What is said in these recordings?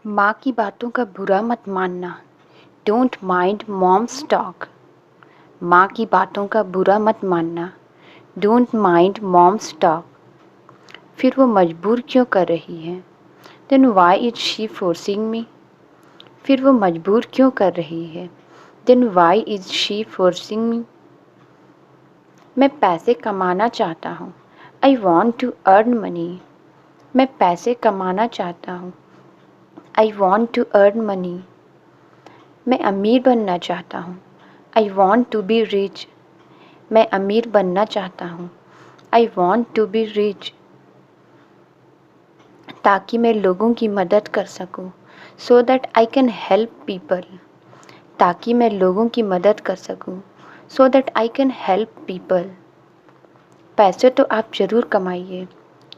माँ की बातों का बुरा मत मानना। Don't mind mom's talk. माँ की बातों का बुरा मत मानना। Don't mind mom's talk. फिर वो मजबूर क्यों कर रही है? Then why is she forcing me? फिर वो मजबूर क्यों कर रही है? Then why is she forcing me? मैं पैसे कमाना चाहता हूँ। I want to earn money. मैं पैसे कमाना चाहता हूँ। I want to earn money. मैं अमीर बनना चाहता हूँ। I want to be rich. मैं अमीर बनना चाहता हूँ। I want to be rich. ताकि मैं लोगों की मदद कर सकूँ। So that I can help people. ताकि मैं लोगों की मदद कर सकूँ। So that I can help people. पैसे तो आप ज़रूर कमाइए।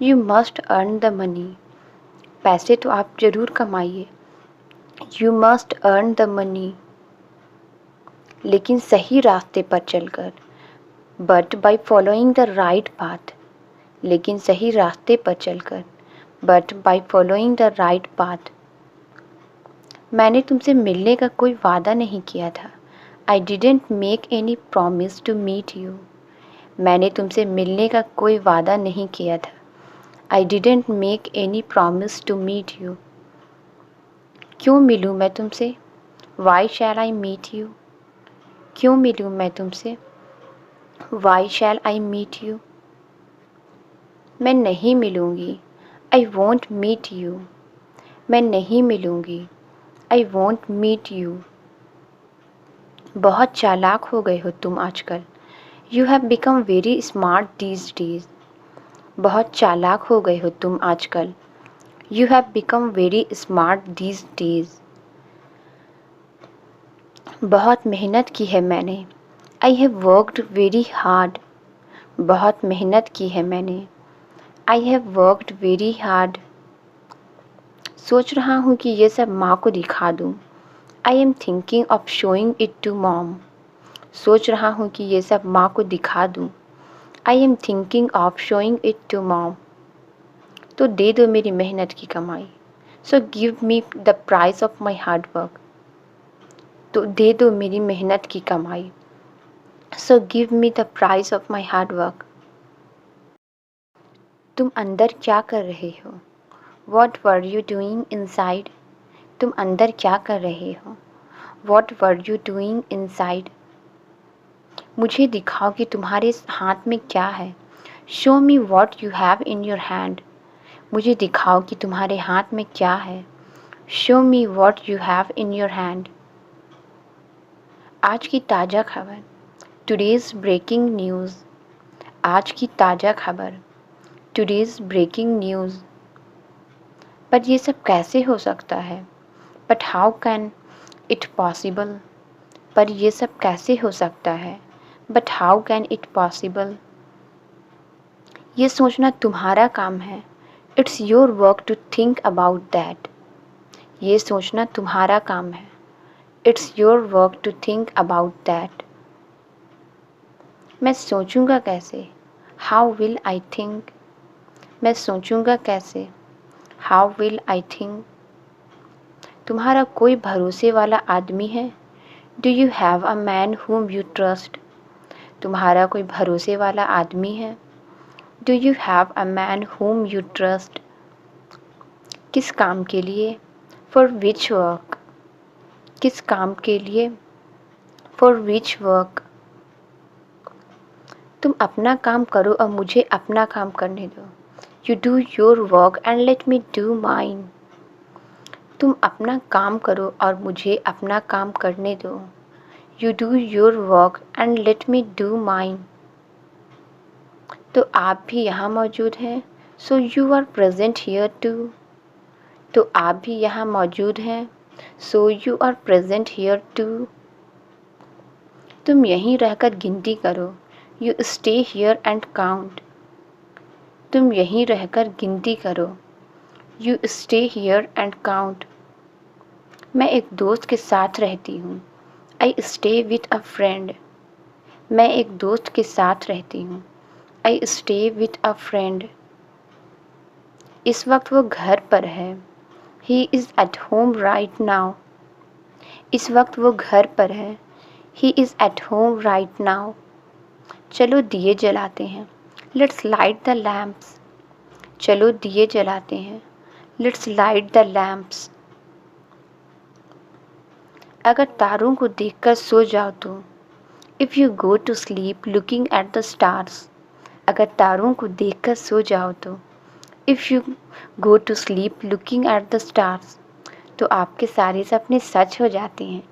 You must earn the money. पैसे तो आप ज़रूर कमाइए। You must earn the money. लेकिन सही रास्ते पर चलकर। But by following the right path. लेकिन सही रास्ते पर चलकर। But by following the right path. मैंने तुमसे मिलने का कोई वादा नहीं किया था। I didn't make any promise to meet you. मैंने तुमसे मिलने का कोई वादा नहीं किया था। I didn't make any promise to meet you. क्यों मिलूँ मैं तुमसे? Why shall I meet you? क्यों मिलूँ मैं तुमसे? Why shall I meet you? मैं नहीं मिलूँगी। I won't meet you. मैं नहीं मिलूँगी। I won't meet you. बहुत चालाक हो गए हो तुम आजकल। You have become very smart these days. बहुत चालाक हो गए हो तुम आजकल। You have become very smart these days. बहुत मेहनत की है मैंने। I have worked very hard. बहुत मेहनत की है मैंने। I have worked very hard. सोच रहा हूँ कि ये सब माँ को दिखा दूँ। I am thinking of showing it to mom. सोच रहा हूँ कि ये सब माँ को दिखा दूँ। I am thinking of showing it to mom. तो दे दो मेरी मेहनत की कमाई। So give me the price of my hard work. तो दे दो मेरी मेहनत की कमाई। So give me the price of my hard work. तुम अंदर क्या कर रहे हो? What were you doing inside? तुम अंदर क्या कर रहे हो? What were you doing inside? मुझे दिखाओ कि तुम्हारे हाथ में क्या है। Show me what you have in your hand. मुझे दिखाओ कि तुम्हारे हाथ में क्या है। Show me what you have in your hand. आज की ताज़ा खबर। Today's breaking news. आज की ताज़ा खबर। Today's breaking news. पर ये सब कैसे हो सकता है? But how can it possible? पर ये सब कैसे हो सकता है? But how can it possible? ये सोचना तुम्हारा काम है। It's your work to think about that. ये सोचना तुम्हारा काम है। It's your work to think about that. मैं सोचूंगा कैसे? How will I think? मैं सोचूंगा कैसे? How will I think? तुम्हारा कोई भरोसे वाला आदमी है? Do you have a man whom you trust? तुम्हारा कोई भरोसे वाला आदमी है? Do you have a man whom you trust? किस काम के लिए? For which work? किस काम के लिए? For which work? तुम अपना काम करो और मुझे अपना काम करने दो। You do your work and let me do mine. तुम अपना काम करो और मुझे अपना काम करने दो। You do your work and let me do mine. तो आप भी यहाँ मौजूद हैं। So you are present here too. तो आप भी यहाँ मौजूद हैं। So you are present here too. तुम यहीं रहकर गिनती करो। You stay here and count. तुम यहीं रहकर गिनती करो। You stay here and count. मैं एक दोस्त के साथ रहती हूँ। I stay with a friend. मैं एक दोस्त के साथ रहती हूँ। I stay with a friend. इस वक्त वो घर पर है। He is at home right now. इस वक्त वो घर पर है। He is at home right now. चलो दिए जलाते हैं। Let's light the lamps. चलो दिए जलाते हैं। Let's light the lamps. अगर तारों को देखकर सो जाओ तो, if you go to sleep looking at the stars. अगर तारों को देखकर सो जाओ तो, if you go to sleep looking at the stars, तो आपके सारे सपने सच हो जाते हैं।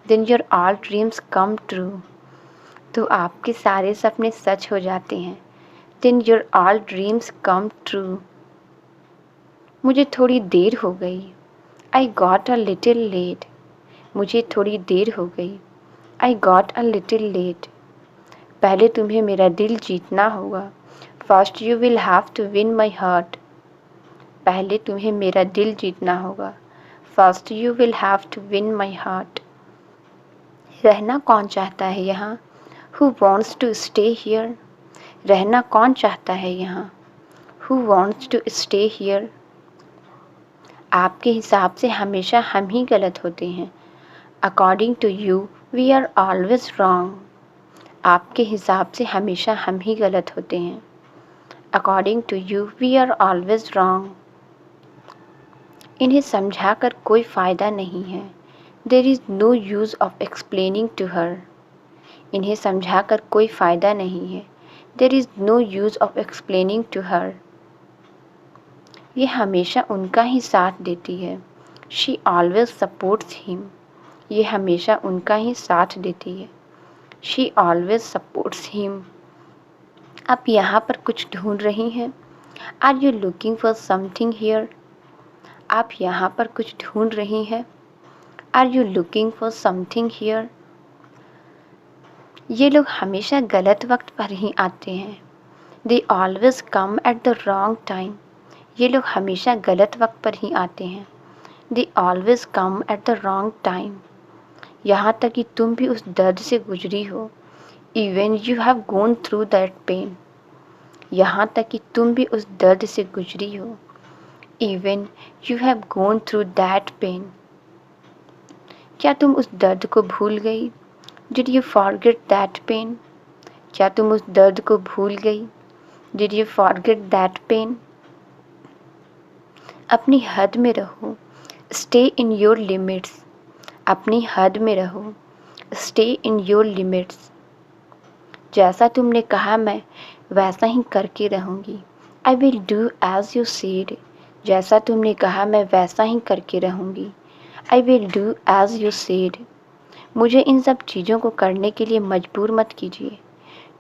Then your all dreams come true. तो आपके सारे सपने सच हो जाते हैं। Then your all dreams come true. मुझे थोड़ी देर हो गई। I got a little late. मुझे थोड़ी देर हो गई। I got a little late. पहले तुम्हें मेरा दिल जीतना होगा। First you will have to win my heart. पहले तुम्हें मेरा दिल जीतना होगा। First you will have to win my heart. रहना कौन चाहता है यहाँ? Who wants to stay here. रहना कौन चाहता है यहाँ? Who wants to stay here. आपके हिसाब से हमेशा हम ही गलत होते हैं। According to you we are always wrong. आपके हिसाब से हमेशा हम ही गलत होते हैं। According to you we are always wrong. इन्हें समझा कर कोई फ़ायदा नहीं है। There is no use of explaining to her. इन्हें समझा कर कोई फ़ायदा नहीं है। There is no use of explaining to her. ये हमेशा उनका ही साथ देती है। She always supports him. ये हमेशा उनका ही साथ देती है। She always supports him. आप यहाँ पर कुछ ढूंढ रही हैं? Are you looking for something here. आप यहाँ पर कुछ ढूंढ रही हैं? Are you looking for something here. ये लोग हमेशा गलत वक्त पर ही आते हैं। They always come at the wrong time. ये लोग हमेशा गलत वक्त पर ही आते हैं। They always come at the wrong time. यहाँ तक कि तुम भी उस दर्द से गुजरी हो। Even you have gone through that pen. यहाँ तक कि तुम भी उस दर्द से गुजरी हो। Even you have gone through that pain. क्या तुम उस दर्द को भूल गई? Did you forget that pain. क्या तुम उस दर्द को भूल गई? Did you forget that pain. अपनी हद में रहो। Stay in your limits. अपनी हद में रहो। Stay in your limits. जैसा तुमने कहा मैं वैसा ही करके रहूँगी। I will do as you said. जैसा तुमने कहा मैं वैसा ही करके रहूँगी। I will do as you said. मुझे इन सब चीज़ों को करने के लिए मजबूर मत कीजिए।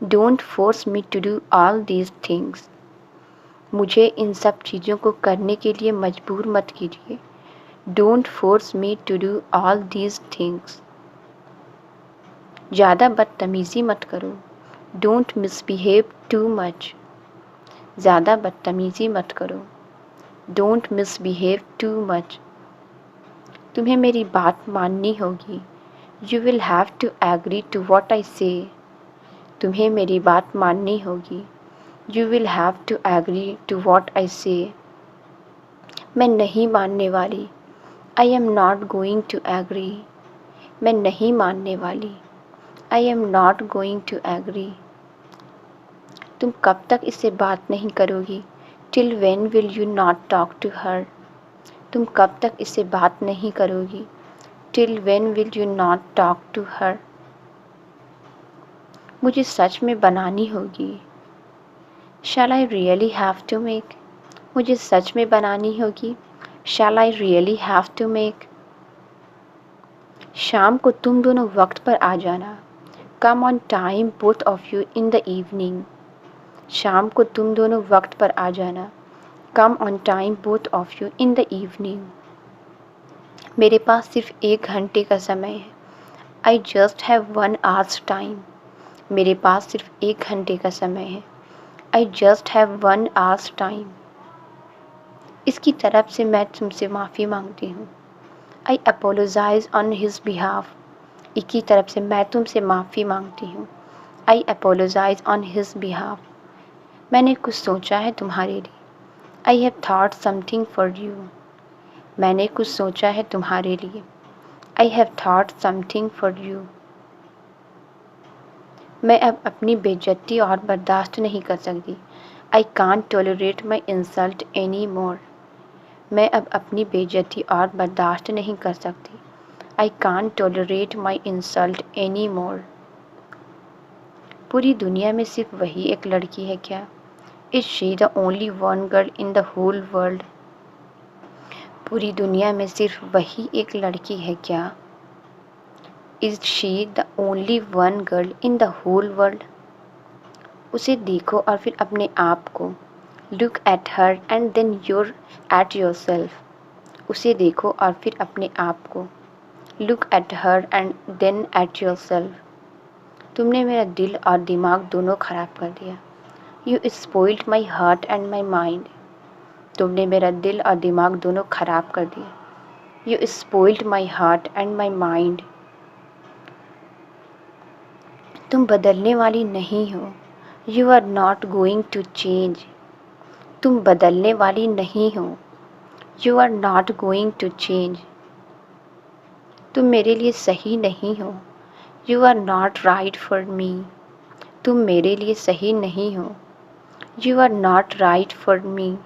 Don't force me to do all these things. मुझे इन सब चीज़ों को करने के लिए मजबूर मत कीजिए। Don't force me to do all these things. ज़्यादा बदतमीज़ी मत करो। Don't misbehave too much. ज़्यादा बदतमीज़ी मत करो। Don't misbehave too much. तुम्हें मेरी बात माननी होगी। You will have to agree to what I say. तुम्हें मेरी बात माननी होगी। You will have to agree to what I say. मैं नहीं मानने वाली। I am not going to agree. मैं नहीं मानने वाली। I am not going to agree. तुम कब तक इससे बात नहीं करोगी? Till when will you not talk to her. तुम कब तक इससे बात नहीं करोगी? Till when will you not talk to her. मुझे सच में बनानी होगी। Shall I really have to make. मुझे सच में बनानी होगी। Shall I really have to make. शाम को तुम दोनों वक्त पर आ जाना। Come on time both of you in the evening. शाम को तुम दोनों वक्त पर आ जाना। Come on time both of you in the evening. मेरे पास सिर्फ 1 घंटे का समय है। I just have 1 hours time. मेरे पास सिर्फ 1 घंटे का समय है। I just have 1 hours time. इसकी तरफ से मैं तुमसे माफ़ी मांगती हूँ। आई अपोलोजाइज ऑन हिज बिहाफ। इसकी तरफ से मैं तुमसे माफ़ी मांगती हूँ। आई अपोलोजाइज ऑन हिज बिहाफ। मैंने कुछ सोचा है तुम्हारे लिए। I have thought something for you. मैंने कुछ सोचा है तुम्हारे लिए। I have thought something for you. मैं अब अपनी बेइज्जती और बर्दाश्त नहीं कर सकती। I can't tolerate my insult any more. मैं अब अपनी बेइज्जती और बर्दाश्त नहीं कर सकती। I can't tolerate my insult any more. पूरी दुनिया में सिर्फ वही एक लड़की है क्या? Is she the only one girl in the whole world? पूरी दुनिया में सिर्फ वही एक लड़की है क्या? Is she the only one girl in the whole world? उसे देखो और फिर अपने आप को। Look at her and then your at yourself. उसे देखो और फिर अपने आप को। Look at her and then at yourself. तुमने मेरा दिल और दिमाग दोनों ख़राब कर दिया। You spoiled my heart and my mind. तुमने मेरा दिल और दिमाग दोनों ख़राब कर दिया। You spoiled my heart and my mind. तुम बदलने वाली नहीं हो। You are not going to change. तुम बदलने वाली नहीं हो। You are not going to change. तुम मेरे लिए सही नहीं हो। You are not right for me. तुम मेरे लिए सही नहीं हो। You are not right for me.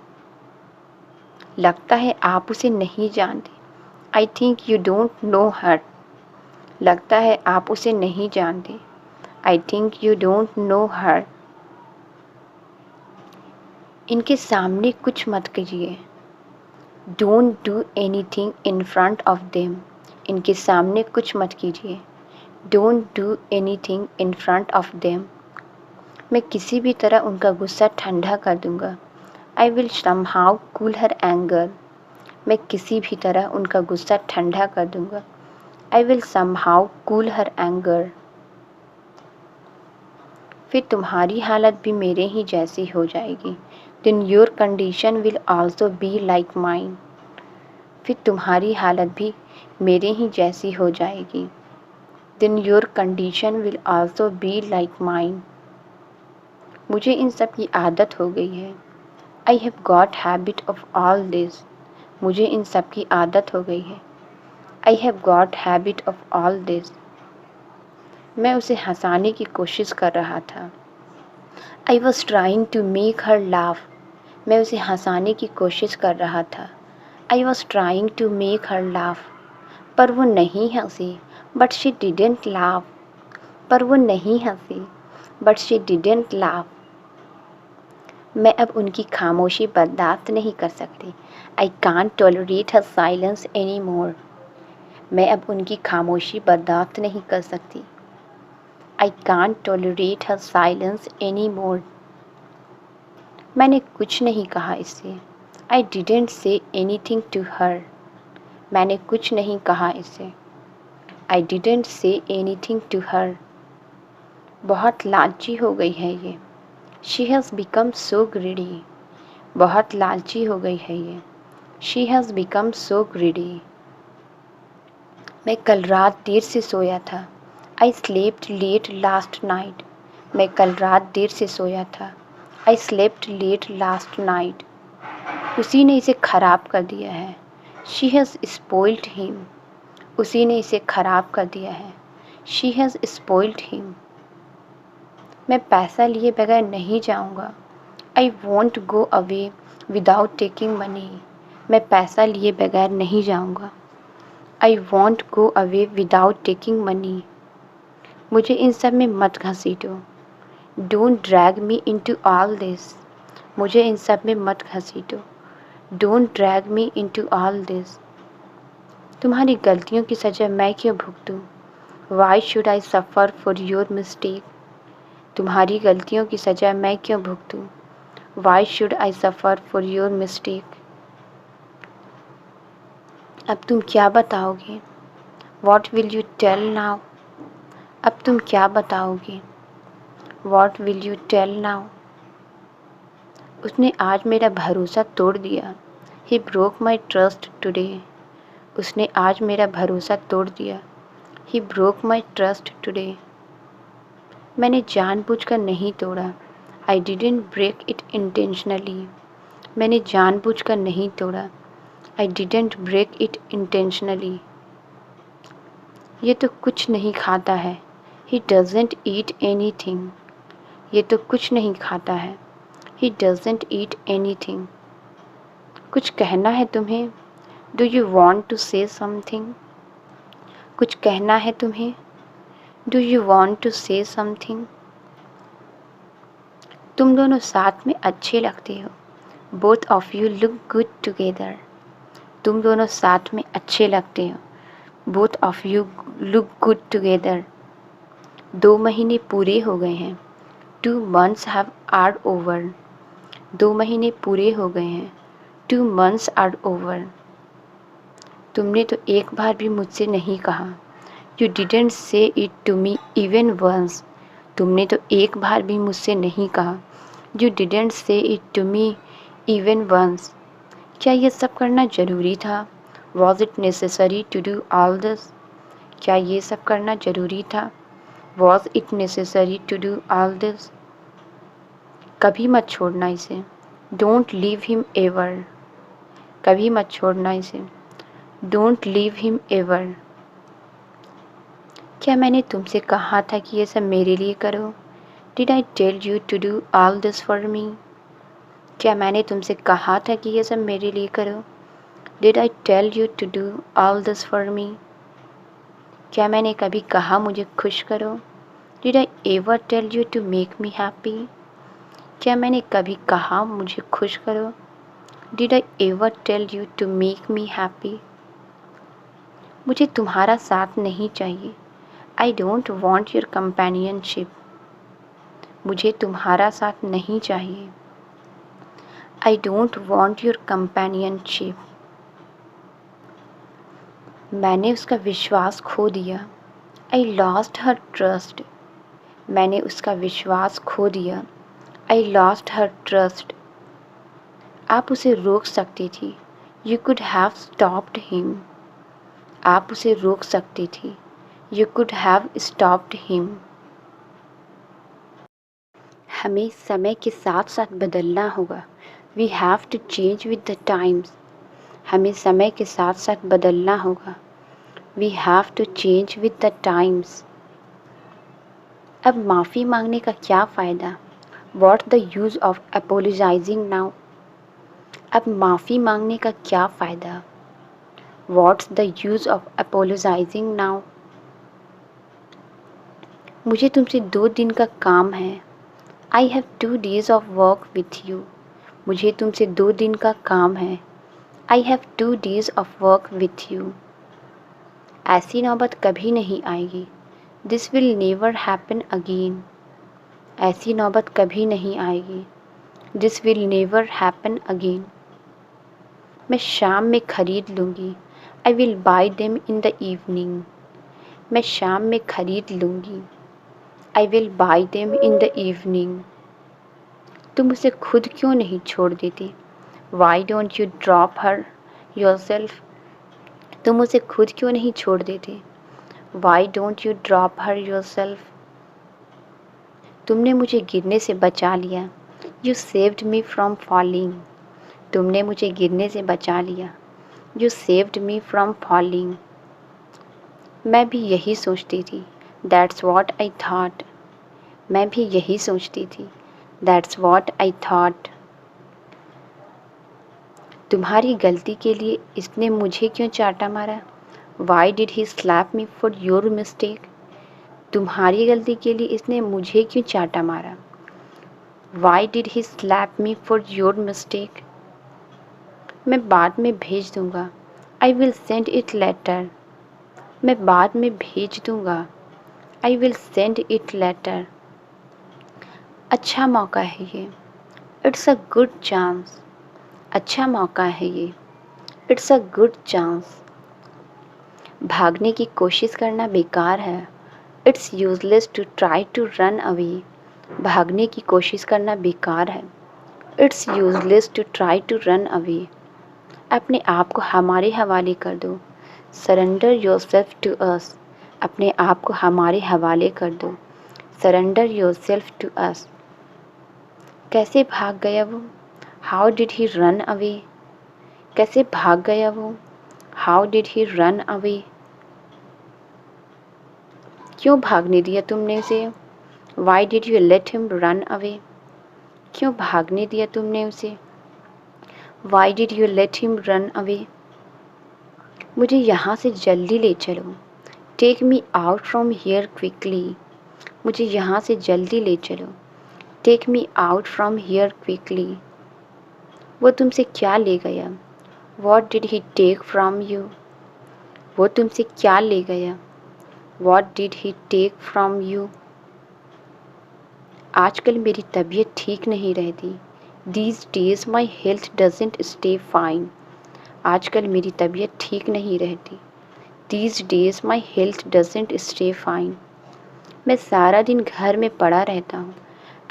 लगता है आप उसे नहीं जानते। I think you don't know her. लगता है आप उसे नहीं जानते। I think you don't know her. इनके सामने कुछ मत कीजिए। Don't do anything in front of them. इनके सामने कुछ मत कीजिए। Don't do anything in front of them. मैं किसी भी तरह उनका गुस्सा ठंडा कर दूंगा। I will somehow cool her anger. मैं किसी भी तरह उनका गुस्सा ठंडा कर दूंगा। I will somehow cool her anger. फिर तुम्हारी हालत भी मेरे ही जैसी हो जाएगी। Then your condition will also be like mine. फिर तुम्हारी हालत भी मेरे ही जैसी हो जाएगी। Then your condition will also be like mine. मुझे इन सब की आदत हो गई है। I have got habit of all this. मुझे इन सब की आदत हो गई है। I have got habit of all this. मैं उसे हंसाने की कोशिश कर रहा था। I was trying to make her laugh. मैं उसे हंसाने की कोशिश कर रहा था। I was trying to make her laugh. पर वो नहीं हंसी। But she didn't laugh. पर वो नहीं हंसी। But she didn't laugh. मैं अब उनकी खामोशी बर्दाश्त नहीं कर सकती। I can't tolerate her silence any more. मैं अब उनकी खामोशी बर्दाश्त नहीं कर सकती। I can't tolerate her silence any more. मैंने कुछ नहीं कहा इससे। I didn't say anything to her. मैंने कुछ नहीं कहा इससे। I didn't say anything to her. बहुत लालची हो गई है ये। She has become so greedy. बहुत लालची हो गई है ये। She has become so greedy. मैं कल रात देर से सोया था। I slept late last night. मैं कल रात देर से सोया था। I slept late last night. उसी ने इसे ख़राब कर दिया है। She has spoiled him. उसी ने इसे ख़राब कर दिया है। She has spoiled him. मैं पैसा लिए बगैर नहीं जाऊंगा। I won't go away without taking money. मैं पैसा लिए बगैर नहीं जाऊंगा। I won't go away without taking money. मुझे इन सब में मत घसीटो। Don't drag me into all this. मुझे इन सब में मत घसीटो। Don't drag me into all this. तुम्हारी गलतियों की सज़ा मैं क्यों भुगतूँ? Why should I suffer for your mistake. तुम्हारी गलतियों की सज़ा मैं क्यों भुगतूँ? Why should I suffer for your mistake. अब तुम क्या बताओगे? What will you tell now. अब तुम क्या बताओगे? What will you tell now. उसने आज मेरा भरोसा तोड़ दिया। He broke my trust today. उसने आज मेरा भरोसा तोड़ दिया। He broke my trust today. मैंने जानबूझकर नहीं तोड़ा। I didn't break it intentionally. मैंने जानबूझकर नहीं तोड़ा। I didn't break it intentionally. ये तो कुछ नहीं खाता है. He doesn't eat anything. ये तो कुछ नहीं खाता है. He doesn't eat anything. कुछ कहना है तुम्हें? Do you want to say something? कुछ कहना है तुम्हें? Do you want to say something? तुम दोनों साथ में अच्छे लगते हो. Both of you look good together. तुम दोनों साथ में अच्छे लगते हो. Both of you look good together. 2 महीने पूरे हो गए हैं. 2 months are over. 2 महीने पूरे हो गए हैं. 2 months are over. तुमने तो एक बार भी मुझसे नहीं कहा. You didn't say it to me even once. तुमने तो एक बार भी मुझसे नहीं कहा. You didn't say it to me even once. क्या ये सब करना ज़रूरी था? Was it necessary to do all this? क्या ये सब करना ज़रूरी था? Was it necessary to do all this? कभी मत छोड़ना इसे. Don't leave him ever. कभी मत छोड़ना इसे. Don't leave him ever. क्या मैंने तुमसे कहा था कि ये सब मेरे लिए करो? Did I tell you to do all this for me? क्या मैंने तुमसे कहा था कि ये सब मेरे लिए करो? Did I tell you to do all this for me? क्या मैंने कभी कहा मुझे खुश करो? Did I ever tell you to make me happy? क्या मैंने कभी कहा मुझे खुश करो? Did I ever tell you to make me happy? मुझे तुम्हारा साथ नहीं चाहिए. I don't want your companionship. मुझे तुम्हारा साथ नहीं चाहिए. I don't want your companionship. मैंने उसका विश्वास खो दिया. I lost her trust. मैंने उसका विश्वास खो दिया. I lost her trust. आप उसे रोक सकती थी. You could have stopped him. आप उसे रोक सकती थी. You could have stopped him. हमें समय के साथ साथ बदलना होगा. We have to change with the times. हमें समय के साथ साथ बदलना होगा. We have to change with the times. अब माफ़ी मांगने का क्या फ़ायदा? What's the use of apologizing now? अब माफ़ी मांगने का क्या फ़ायदा? What's the use of apologizing now? मुझे तुमसे 2 दिन का काम है. I have 2 days of work with you. मुझे तुमसे 2 दिन का काम है. I have 2 days of work with you. ऐसी नौबत कभी नहीं आएगी. This will never happen again. ऐसी नौबत कभी नहीं आएगी. This will never happen again. मैं शाम में खरीद लूँगी. I will buy them in the evening. मैं शाम में खरीद लूँगी. I will buy them in the evening. तुम उसे खुद क्यों नहीं छोड़ देती? Why don't you drop her yourself? तुम उसे खुद क्यों नहीं छोड़ देते? Why don't you drop her yourself? तुमने मुझे गिरने से बचा लिया. You saved me from falling. तुमने मुझे गिरने से बचा लिया. You saved me from falling. मैं भी यही सोचती थी. That's what I thought. मैं भी यही सोचती थी. That's what I thought. तुम्हारी गलती के लिए इसने मुझे क्यों चाटा मारा? Why did he slap me for your mistake? तुम्हारी गलती के लिए इसने मुझे क्यों चाटा मारा? Why did he slap me for your mistake? मैं बाद में भेज दूँगा. I will send it later. मैं बाद में भेज दूँगा. I will send it later. अच्छा मौका है ये. It's a good chance. अच्छा मौका है ये. It's a good chance. भागने की कोशिश करना बेकार है. It's useless to try to run away. भागने की कोशिश करना बेकार है. It's useless to try to run away. अपने आप को हमारे हवाले कर दो. Surrender yourself to us. अपने आप को हमारे हवाले कर दो. Surrender yourself to us. कैसे भाग गया वो? How did he run away? कैसे भाग गया वो? How did he run away? क्यों भागने दिया तुमने उसे? Why did you let him run away? क्यों भागने दिया तुमने उसे? Why did you let him run away? मुझे यहाँ से जल्दी ले चलो। Take me out from here quickly. मुझे यहाँ से जल्दी ले चलो। Take me out from here quickly. वो तुमसे क्या ले गया? What did he take from you? वो तुमसे क्या ले गया? What did he take from you? आजकल मेरी तबीयत ठीक नहीं रहती। These days my health doesn't stay fine. आजकल मेरी तबीयत ठीक नहीं रहती। These days my health doesn't stay fine. मैं सारा दिन घर में पड़ा रहता हूँ।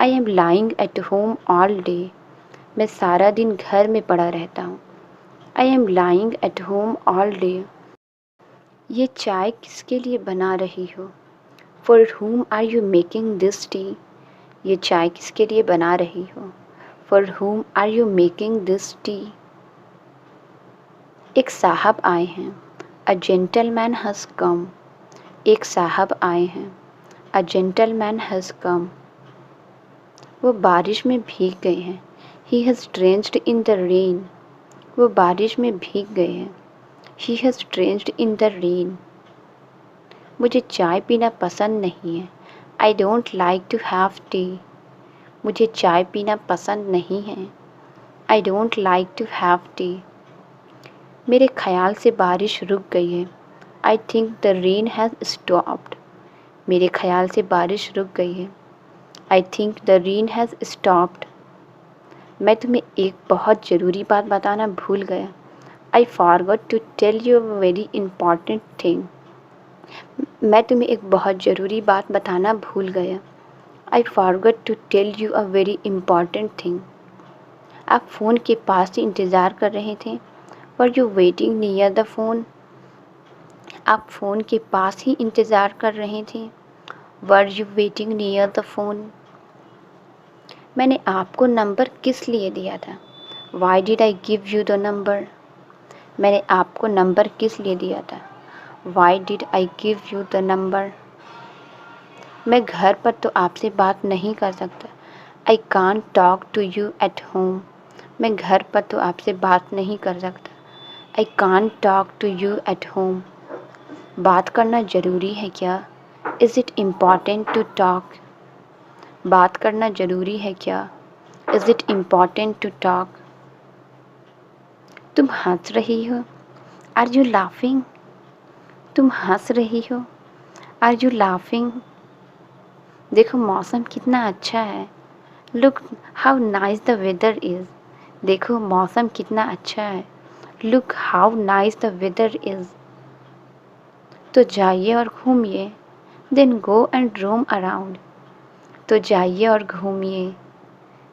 I am lying at home all day. मैं सारा दिन घर में पड़ा रहता हूँ। I am lying at home all day. ये चाय किसके लिए बना रही हो? For whom are you making this tea? ये चाय किसके लिए बना रही हो? For whom are you making this tea? एक साहब आए हैं। A gentleman has come. एक साहब आए हैं। A gentleman has come. वो बारिश में भीग गए हैं। He has drenched in the rain. वो बारिश में भीग गए हैं। He has drenched in the rain. मुझे चाय पीना पसंद नहीं है। I don't like to have tea. मुझे चाय पीना पसंद नहीं है। I don't like to have tea. मेरे ख्याल से बारिश रुक गई है। I think the rain has stopped. मेरे ख्याल से बारिश रुक गई है। I think the rain has stopped. मैं तुम्हें एक बहुत ज़रूरी बात बताना भूल गया। I forgot to tell you a very important thing. मैं तुम्हें एक बहुत ज़रूरी बात बताना भूल गया। I forgot to tell you a very important thing. आप फ़ोन के पास ही इंतज़ार कर रहे थे। Were you waiting near the phone? आप फ़ोन के पास ही इंतज़ार कर रहे थे। Were you waiting near the phone? मैंने आपको नंबर किस लिए दिया था? Why did I give you the number? मैंने आपको नंबर किस लिए दिया था? Why did I give you the number? मैं घर पर तो आपसे बात नहीं कर सकता। I can't talk to you at home. मैं घर पर तो आपसे बात नहीं कर सकता। I can't talk to you at home. बात करना ज़रूरी है क्या? Is it important to talk? बात करना ज़रूरी है क्या? Is it important to talk? तुम हंस रही हो? Are you laughing? तुम हंस रही हो? Are you laughing? देखो मौसम कितना अच्छा है। Look how nice the weather is. देखो मौसम कितना अच्छा है। Look how nice the weather is. तो जाइए और घूमिए। Then go and roam around. तो जाइए और घूमिए।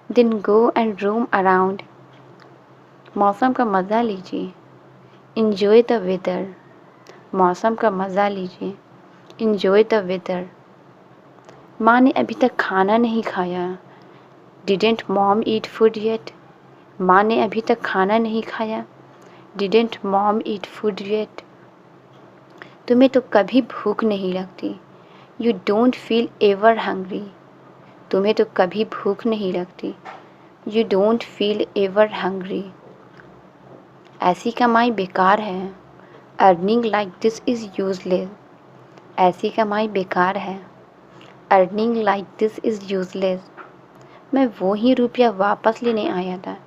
Then go and roam around. मौसम का मज़ा लीजिए। Enjoy the weather. मौसम का मज़ा लीजिए। Enjoy the weather. माँ ने अभी तक खाना नहीं खाया। Didn't mom eat food yet? माँ ने अभी तक खाना नहीं खाया। Didn't mom eat food yet? तुम्हें तो कभी भूख नहीं लगती। You don't feel ever hungry. तुम्हें तो कभी भूख नहीं लगती। You don't feel ever hungry. ऐसी कमाई बेकार है। Earning like this is useless. ऐसी कमाई बेकार है। Earning like this is useless. मैं वो ही रुपया वापस लेने आया था।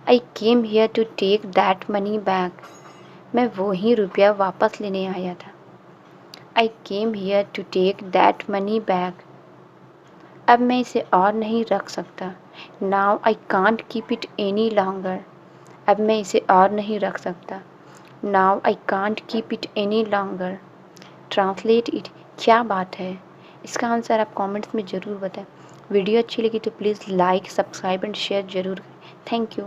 I came here to take that money back. मैं वो ही रुपया वापस लेने आया था। I came here to take that money back. अब मैं इसे और नहीं रख सकता। Now I can't keep it any longer. अब मैं इसे और नहीं रख सकता। Now I can't keep it any longer. Translate it. क्या बात है? इसका आंसर आप कमेंट्स में ज़रूर बताएं। वीडियो अच्छी लगी तो please like, subscribe and share ज़रूर करें। Thank you.